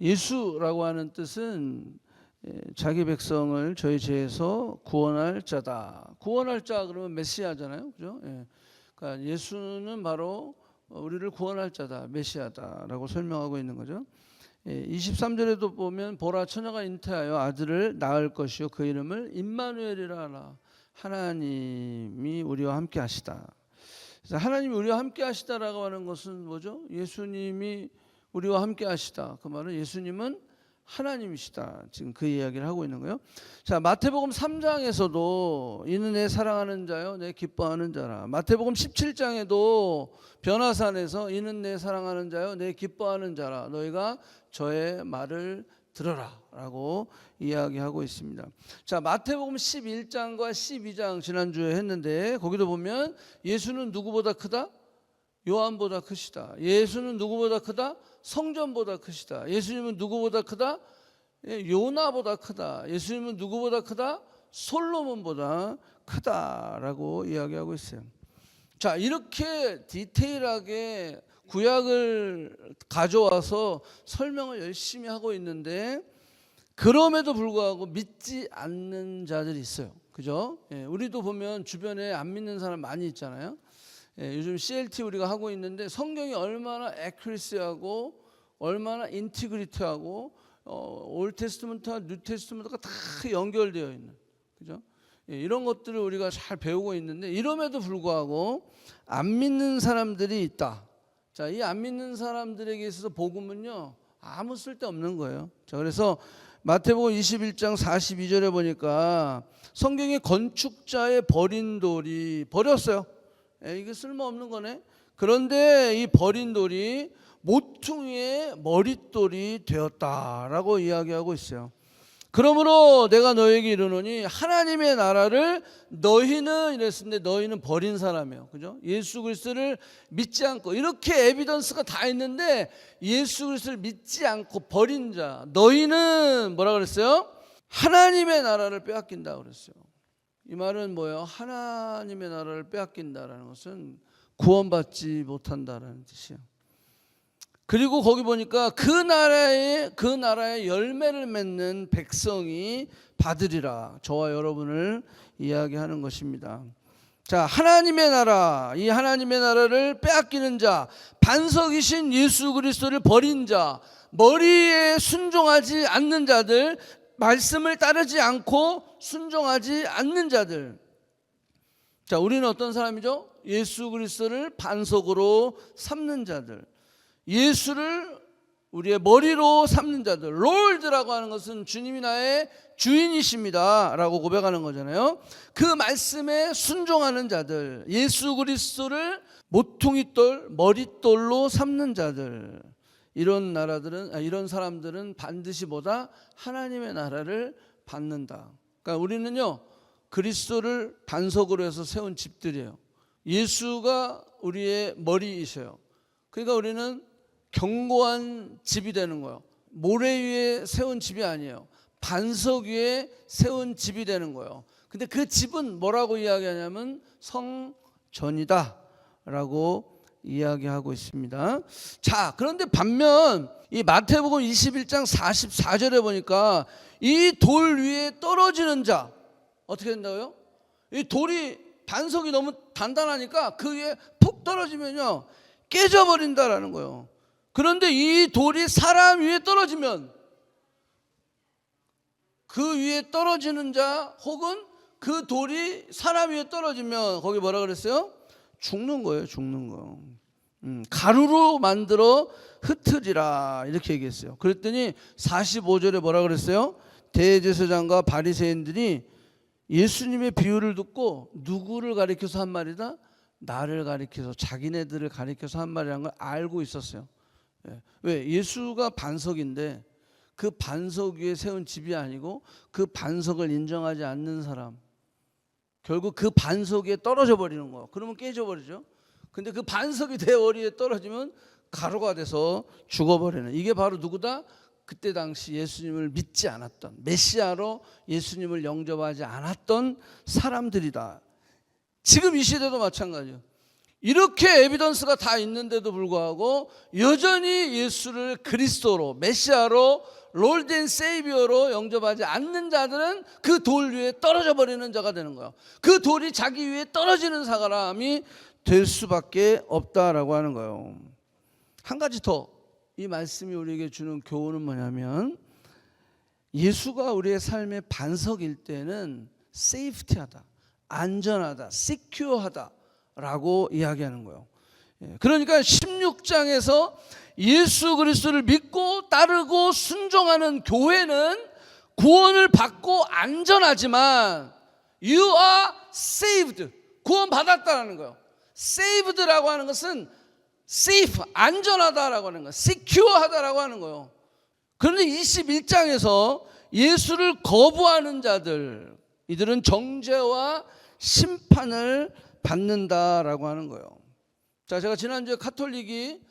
예수라고 하는 뜻은 자기 백성을 저희 죄에서 구원할 자다. 구원할 자 그러면 메시아잖아요, 그죠? 그러니까 예수는 바로 우리를 구원할 자다, 메시아다라고 설명하고 있는 거죠. 23절에도 보면 보라 처녀가 잉태하여 아들을 낳을 것이요 그 이름을 임마누엘이라 하라. 하나님이 우리와 함께 하시다. 그래서 하나님이 우리와 함께 하시다라고 하는 것은 뭐죠? 예수님이 우리와 함께 하시다. 그 말은 예수님은 하나님이시다. 지금 그 이야기를 하고 있는 거예요. 자, 마태복음 3장에서도 이는 내 사랑하는 자요 내 기뻐하는 자라. 마태복음 17장에도 변화산에서 이는 내 사랑하는 자요 내 기뻐하는 자라. 너희가 저의 말을 들어라 라고 이야기하고 있습니다. 자, 마태복음 11장과 12장 지난주에 했는데 거기도 보면 예수는 누구보다 크다? 요한보다 크시다. 예수는 누구보다 크다? 성전보다 크시다. 예수님은 누구보다 크다? 요나보다 크다. 예수님은 누구보다 크다? 솔로몬보다 크다라고 이야기하고 있어요. 자, 이렇게 디테일하게 구약을 가져와서 설명을 열심히 하고 있는데 그럼에도 불구하고 믿지 않는 자들이 있어요. 그죠? 우리도 보면 주변에 안 믿는 사람 많이 있잖아요. 요즘 CLT 우리가 하고 있는데 성경이 얼마나 액큐리시하고 얼마나 인티그리티하고 올드 테스트먼트와 뉴 테스트먼트가 다 연결되어 있는, 그죠? 이런 것들을 우리가 잘 배우고 있는데 이럼에도 불구하고 안 믿는 사람들이 있다. 자, 이 안 믿는 사람들에게 있어서 복음은요 아무 쓸데없는 거예요. 자, 그래서 마태복음 21장 42절에 보니까 성경의 건축자의 버린 돌이 버렸어요. 이게 쓸모없는 거네. 그런데 이 버린 돌이 모퉁이의 머릿돌이 되었다라고 이야기하고 있어요. 그러므로 내가 너에게 이르노니 하나님의 나라를 너희는 이랬는데 너희는 버린 사람이에요. 그죠? 예수 그리스도를 믿지 않고 이렇게 에비던스가 다 있는데 예수 그리스도를 믿지 않고 버린 자 너희는 뭐라 그랬어요? 하나님의 나라를 빼앗긴다 그랬어요. 이 말은 뭐예요? 하나님의 나라를 빼앗긴다라는 것은 구원받지 못한다라는 뜻이에요. 그리고 거기 보니까 그 나라의 열매를 맺는 백성이 받으리라. 저와 여러분을 이야기하는 것입니다. 자, 하나님의 나라, 이 하나님의 나라를 빼앗기는 자, 반석이신 예수 그리스도를 버린 자, 머리에 순종하지 않는 자들, 말씀을 따르지 않고 순종하지 않는 자들. 자, 우리는 어떤 사람이죠? 예수 그리스도를 반석으로 삼는 자들, 예수를 우리의 머리로 삼는 자들. 롤드라고 하는 것은 주님이 나의 주인이십니다 라고 고백하는 거잖아요. 그 말씀에 순종하는 자들, 예수 그리스도를 모퉁이돌, 머릿돌로 삼는 자들. 이런 사람들은 반드시 보다 하나님의 나라를 받는다. 그러니까 우리는요 그리스도를 반석으로 해서 세운 집들이에요. 예수가 우리의 머리이셔요. 그러니까 우리는 견고한 집이 되는 거예요. 모래 위에 세운 집이 아니에요. 반석 위에 세운 집이 되는 거예요. 근데 그 집은 뭐라고 이야기하냐면 성전이다 라고 이야기하고 있습니다. 자, 그런데 반면 이 마태복음 21장 44절에 보니까 이 돌 위에 떨어지는 자 어떻게 된다고요? 이 돌이 반석이 너무 단단하니까 그 위에 푹 떨어지면요 깨져버린다라는 거예요. 그런데 이 돌이 사람 위에 떨어지면 그 위에 떨어지는 자 혹은 그 돌이 사람 위에 떨어지면 거기 뭐라 그랬어요? 죽는 거예요. 죽는 거. 가루로 만들어 흩으리라 이렇게 얘기했어요. 그랬더니 45절에 뭐라 그랬어요? 대제사장과 바리새인들이 예수님의 비유를 듣고 누구를 가리켜서 한 말이다? 나를 가리켜서 자기네들을 가리켜서 한 말이라는 걸 알고 있었어요. 왜? 예수가 반석인데 그 반석 위에 세운 집이 아니고 그 반석을 인정하지 않는 사람, 결국 그 반석에 떨어져 버리는 거예요. 그러면 깨져버리죠. 근데 그 반석이 내 머리에 떨어지면 가루가 돼서 죽어버리는, 이게 바로 누구다? 그때 당시 예수님을 믿지 않았던, 메시아로 예수님을 영접하지 않았던 사람들이다. 지금 이 시대도 마찬가지예요. 이렇게 에비던스가 다 있는데도 불구하고 여전히 예수를 그리스도로, 메시아로, 롤드 앤 세이비어로 영접하지 않는 자들은 그 돌 위에 떨어져 버리는 자가 되는 거예요. 그 돌이 자기 위에 떨어지는 사람이 될 수밖에 없다라고 하는 거예요. 한 가지 더 이 말씀이 우리에게 주는 교훈은 뭐냐면, 예수가 우리의 삶의 반석일 때는 세이프티하다, 안전하다, 시큐어하다라고 이야기하는 거예요. 그러니까 16장에서 예수 그리스도를 믿고 따르고 순종하는 교회는 구원을 받고 안전하지만 you are saved, 구원 받았다라는 거예요. saved라고 하는 것은 safe, 안전하다라고 하는 거예요. secure하다라고 하는 거예요. 그런데 21장에서 예수를 거부하는 자들, 이들은 정죄와 심판을 받는다라고 하는 거예요. 자, 제가 지난주에 카톨릭이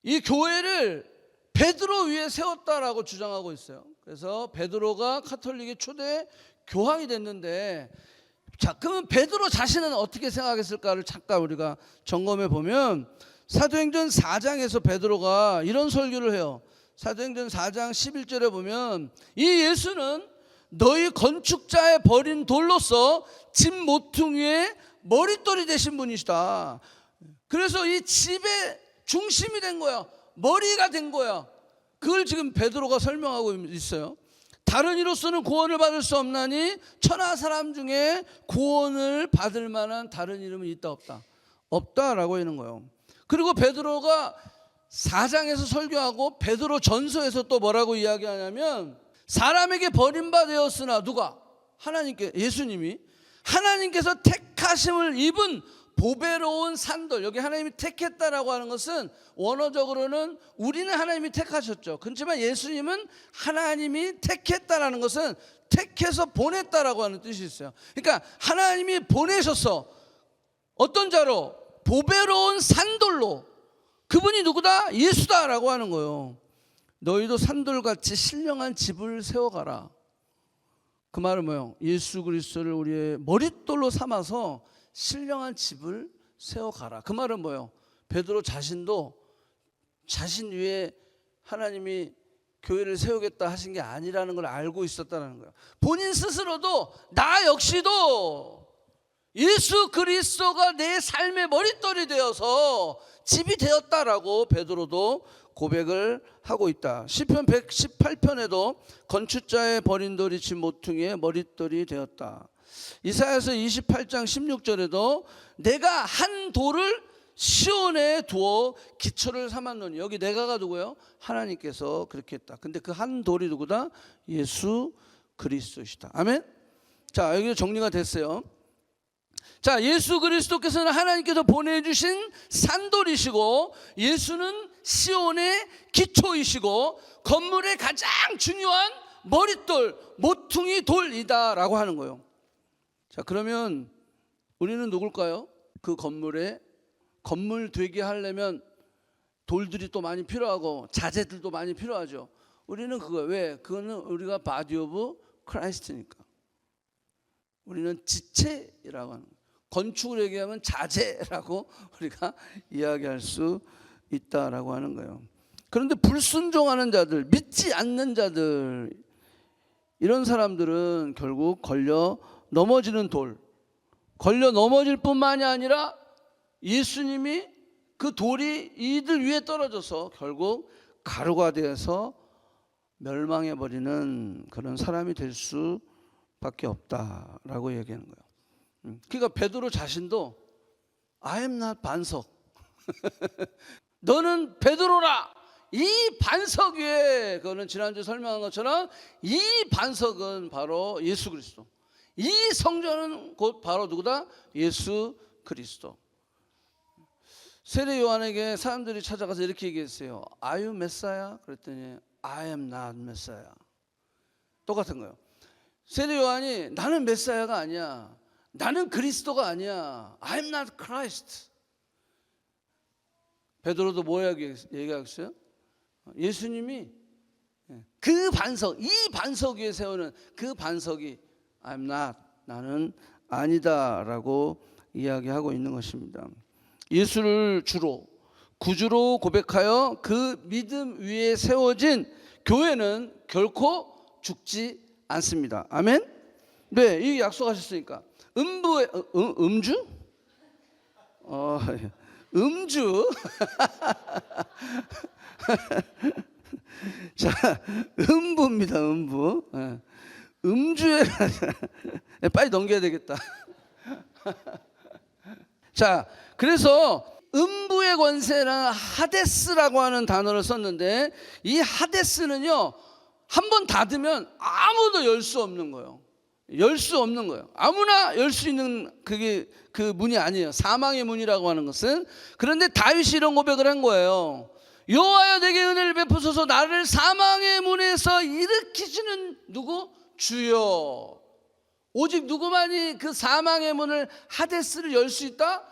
이 교회를 베드로 위에 세웠다라고 주장하고 있어요. 그래서 베드로가 카톨릭의 초대 교황이 됐는데, 자, 그러면 베드로 자신은 어떻게 생각했을까를 잠깐 우리가 점검해 보면, 사도행전 4장에서 베드로가 이런 설교를 해요. 사도행전 4장 11절에 보면, 이 예수는 너희 건축자의 버린 돌로서 집 모퉁이의 머릿돌이 되신 분이시다. 그래서 이 집의 중심이 된 거야. 머리가 된 거야. 그걸 지금 베드로가 설명하고 있어요. 다른 이로서는 구원을 받을 수 없나니 천하 사람 중에 구원을 받을 만한 다른 이름은 있다 없다? 없다라고 하는 거예요. 그리고 베드로가 4장에서 설교하고 베드로 전서에서 또 뭐라고 이야기하냐면, 사람에게 버림받았으나 누가? 하나님께, 예수님이 하나님께서 택하심을 입은 보배로운 산돌. 여기 하나님이 택했다라고 하는 것은 원어적으로는 우리는 하나님이 택하셨죠. 그렇지만 예수님은 하나님이 택했다라는 것은 택해서 보냈다라고 하는 뜻이 있어요. 그러니까 하나님이 보내셔서 어떤 자로? 보배로운 산돌로. 그분이 누구다? 예수다라고 하는 거예요. 너희도 산돌같이 신령한 집을 세워가라. 그 말은 뭐예요? 예수 그리스도를 우리의 머릿돌로 삼아서 신령한 집을 세워가라. 그 말은 뭐예요? 베드로 자신도 자신 위에 하나님이 교회를 세우겠다 하신 게 아니라는 걸 알고 있었다는 거예요. 본인 스스로도 나 역시도 예수 그리스도가 내 삶의 머릿돌이 되어서 집이 되었다라고 베드로도 고백을 하고 있다. 시편 118편에도 건축자의 버린 돌이 집 모퉁이의 머릿돌이 되었다. 이사야서 28장 16절에도 내가 한 돌을 시온에 두어 기초를 삼았노니, 여기 내가가 누구예요? 하나님께서 그렇게 했다. 근데 그 한 돌이 누구다? 예수 그리스도시다. 아멘. 자, 여기 정리가 됐어요. 자, 예수 그리스도께서는 하나님께서 보내주신 산돌이시고, 예수는 시온의 기초이시고, 건물의 가장 중요한 머릿돌, 모퉁이 돌이다라고 하는 거예요. 자, 그러면 우리는 누굴까요? 그 건물에 건물 되게 하려면 돌들이 또 많이 필요하고 자재들도 많이 필요하죠. 우리는 그거예요. 왜? 그거는 우리가 바디 오브 크라이스트니까. 우리는 지체라고 하는 거예요. 건축을 얘기하면 자재라고 우리가 이야기할 수 있다라고 하는 거예요. 그런데 불순종하는 자들, 믿지 않는 자들, 이런 사람들은 결국 걸려 넘어지는 돌, 걸려 넘어질 뿐만이 아니라 예수님이 그 돌이 이들 위에 떨어져서 결국 가루가 되어서 멸망해버리는 그런 사람이 될 수밖에 없다라고 얘기하는 거예요. 그러니까 베드로 자신도 I am not 반석. 너는 베드로라. 이 반석 위에, 그거는 지난주에 설명한 것처럼 이 반석은 바로 예수 그리스도. 이 성전은 곧 바로 누구다? 예수 그리스도. 세례 요한에게 사람들이 찾아가서 이렇게 얘기했어요. Are you Messiah? 그랬더니 I am not Messiah. 똑같은 거예요. 세례 요한이 나는 메사야가 아니야, 나는 그리스도가 아니야, I am not Christ. 베드로도 뭐 얘기하겠어요? 예수님이 그 반석, 이 반석 위에 세우는 그 반석이 I'm not, 나는 아니다라고 이야기하고 있는 것입니다. 예수를 주로 구주로 고백하여 그 믿음 위에 세워진 교회는 결코 죽지 않습니다. 아멘. 네, 이 약속하셨으니까. 음주? 음주. 자, 음부입니다. 음부. 음주에 빨리 넘겨야 되겠다. 자, 그래서 음부의 권세라는 하데스라고 하는 단어를 썼는데, 이 하데스는요, 한번 닫으면 아무도 열 수 없는 거예요. 열 수 없는 거예요. 아무나 열 수 있는 그게 그 문이 아니에요. 사망의 문이라고 하는 것은. 그런데 다윗이 이런 고백을 한 거예요. 여호와여 내게 은혜를 베푸소서. 나를 사망의 문에서 일으키시는 누구? 주여. 오직 누구만이 그 사망의 문을, 하데스를 열 수 있다?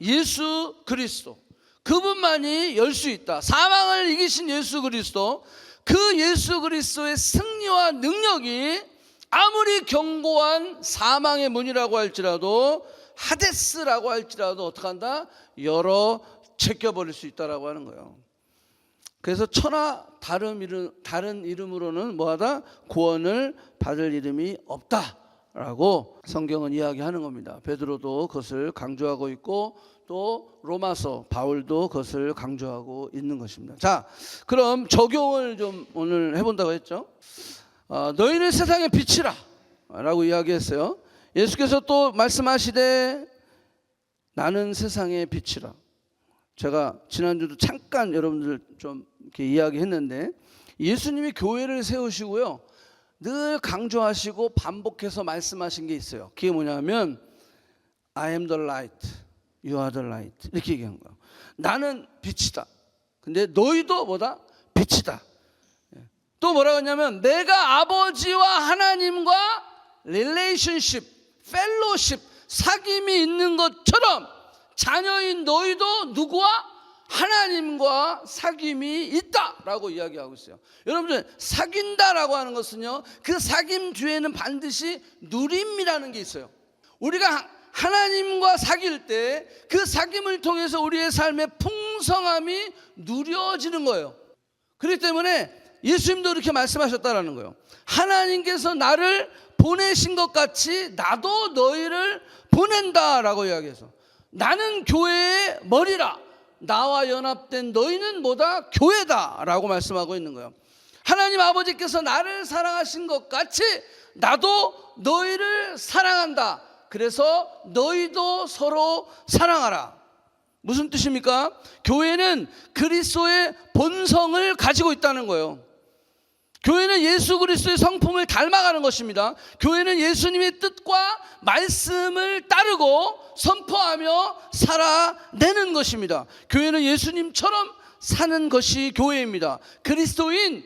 예수 그리스도. 그분만이 열 수 있다. 사망을 이기신 예수 그리스도. 그 예수 그리스도의 승리와 능력이 아무리 견고한 사망의 문이라고 할지라도, 하데스라고 할지라도 어떡한다? 열어 제껴버릴 수 있다라고 하는 거예요. 그래서 천하 다른 이름으로는 뭐하다? 구원을 받을 이름이 없다라고 성경은 이야기하는 겁니다. 베드로도 그것을 강조하고 있고, 또 로마서 바울도 그것을 강조하고 있는 것입니다. 자, 그럼 적용을 좀 오늘 해본다고 했죠. 너희는 세상의 빛이라 라고 이야기했어요. 예수께서 또 말씀하시되 나는 세상의 빛이라. 제가 지난주도 잠깐 여러분들 좀 이렇게 이야기했는데, 예수님이 교회를 세우시고요, 늘 강조하시고 반복해서 말씀하신 게 있어요. 그게 뭐냐면 I am the light, you are the light, 이렇게 얘기한 거예요. 나는 빛이다. 근데 너희도 뭐다? 빛이다. 또 뭐라고 했냐면 내가 아버지와 하나님과 릴레이션십, 펠로십, 사귐이 있는 것처럼 자녀인 너희도 누구와? 하나님과 사귐이 있다라고 이야기하고 있어요. 여러분들, 사귄다라고 하는 것은요, 그 사귐 뒤에는 반드시 누림이라는 게 있어요. 우리가 하나님과 사귈 때 그 사귐을 통해서 우리의 삶의 풍성함이 누려지는 거예요. 그렇기 때문에 예수님도 이렇게 말씀하셨다라는 거예요. 하나님께서 나를 보내신 것 같이 나도 너희를 보낸다라고 이야기해서, 나는 교회의 머리라. 나와 연합된 너희는 뭐다? 교회다라고 말씀하고 있는 거예요. 하나님 아버지께서 나를 사랑하신 것 같이 나도 너희를 사랑한다. 그래서 너희도 서로 사랑하라. 무슨 뜻입니까? 교회는 그리스도의 본성을 가지고 있다는 거예요. 교회는 예수 그리스도의 성품을 닮아가는 것입니다. 교회는 예수님의 뜻과 말씀을 따르고 선포하며 살아내는 것입니다. 교회는 예수님처럼 사는 것이 교회입니다. 그리스도인,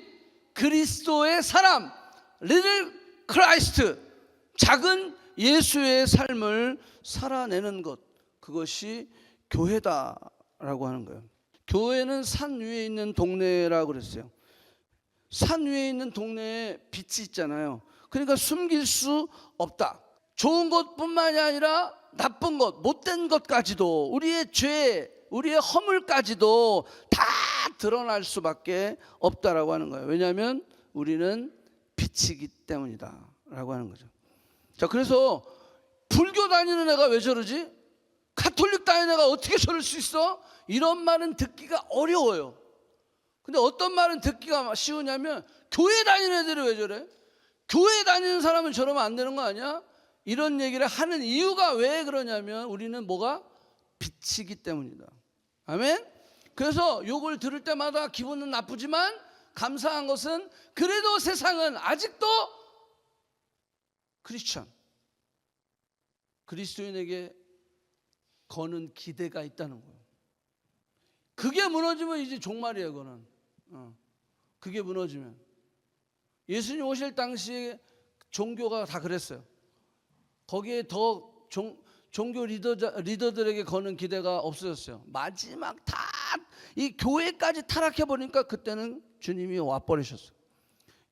그리스도의 사람, 리틀 크라이스트, 작은 예수의 삶을 살아내는 것, 그것이 교회다라고 하는 거예요. 교회는 산 위에 있는 동네라고 그랬어요. 산 위에 있는 동네에 빛이 있잖아요. 그러니까 숨길 수 없다. 좋은 것뿐만이 아니라 나쁜 것, 못된 것까지도, 우리의 죄, 우리의 허물까지도 다 드러날 수밖에 없다라고 하는 거예요. 왜냐하면 우리는 빛이기 때문이다 라고 하는 거죠. 자, 그래서 불교 다니는 애가 왜 저러지? 가톨릭 다니는 애가 어떻게 저럴 수 있어? 이런 말은 듣기가 어려워요. 근데 어떤 말은 듣기가 쉬우냐면, 교회 다니는 애들이 왜 저래? 교회 다니는 사람은 저러면 안 되는 거 아니야? 이런 얘기를 하는 이유가 왜 그러냐면, 우리는 뭐가? 빛이기 때문이다. 아멘? 그래서 욕을 들을 때마다 기분은 나쁘지만 감사한 것은, 그래도 세상은 아직도 크리스천, 그리스도인에게 거는 기대가 있다는 거예요. 그게 무너지면 이제 종말이에요. 그거는 그게 무너지면. 예수님 오실 당시에 종교가 다 그랬어요. 거기에 더 종교 리더들에게 거는 기대가 없어졌어요. 마지막 다 이 교회까지 타락해 버리니까 그때는 주님이 와버리셨어요.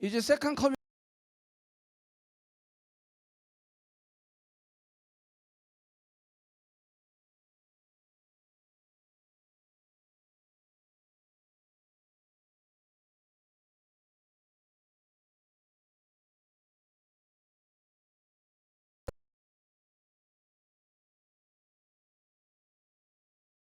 이제 세컨 커밍